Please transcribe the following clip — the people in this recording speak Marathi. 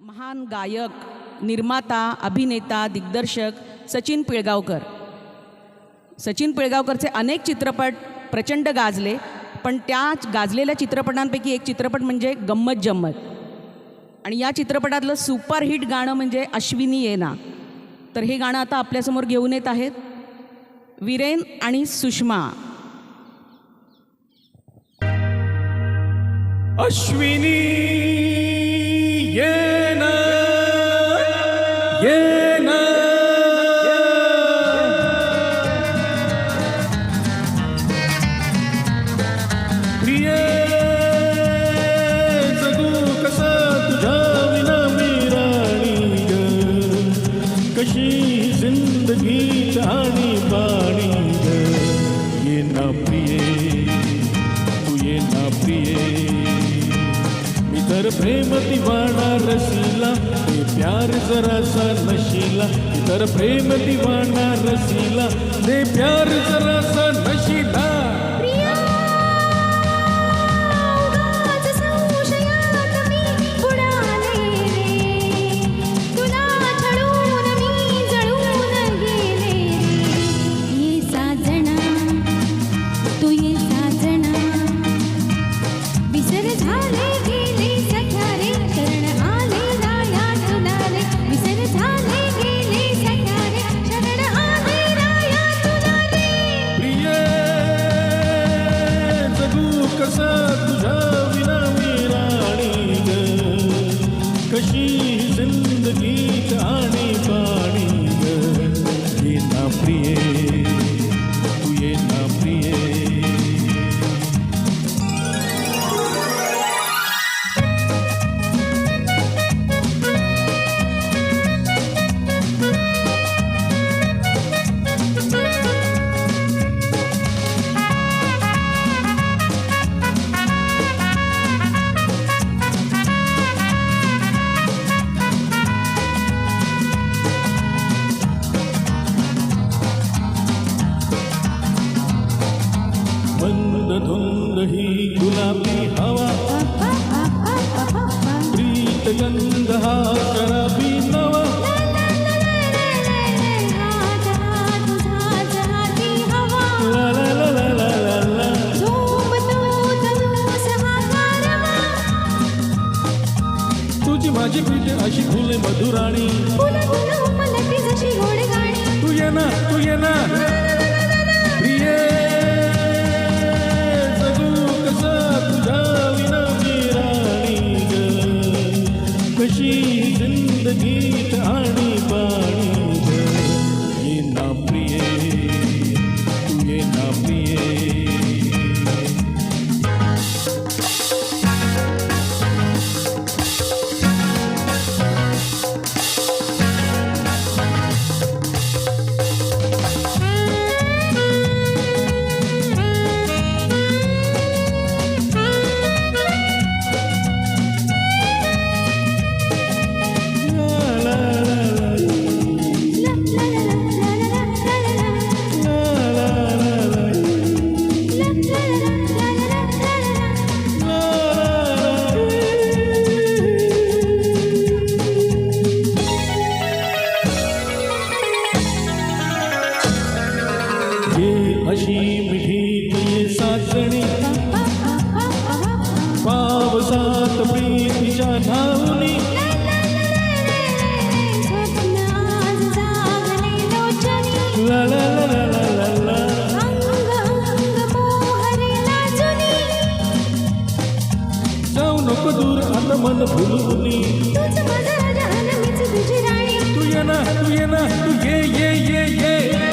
महान गायक, निर्माता, अभिनेता, दिग्दर्शक सचिन पिळगावकर. सचिन पिळगावकरचे अनेक चित्रपट प्रचंड गाजले, पण त्या गाजलेल्या चित्रपटांपैकी एक चित्रपट म्हणजे गंमत जम्मत. आणि या चित्रपटातलं सुपरहिट गाणं म्हणजे अश्विनी येना. तर हे गाणं आता आपल्यासमोर घेऊन येत आहेत वीरेन आणि सुषमा. अश्विनी येना येना प्रिय जगू कसा तुझ्या विना मी राणी ग, कशी जिंदगी आणि पाणी ग. येना प्रिय तू येना प्रिय, इधर प्रेम दीवाना रसीला, ये प्यार जरा सा नशीला. इधर प्रेम दीवाना रसीला, ये प्यार जरा सा नशीला. कशी जिंदगी आणि पाणी ग. येना प्रिय तू येना प्रिय. मंद धुंद ही गुलाबी हवा, प्रीत गंध हा शराबी नवा. ला ला ला ला ला ला ला. तुझी माझी प्रीत अशी फुले मधुराणी, तू येना तू येना प्रिय. कशी जिंदगी आणि पाणी ग. येना प्रिय तू येना प्रिय. अशी मिठी ये साजणी, पावसात प्रीतीच्या नावनी. ला ला ला ला ला ला. जाऊ नको दूर आता मन भुलूनी. तू येना तू ये ये ये ये.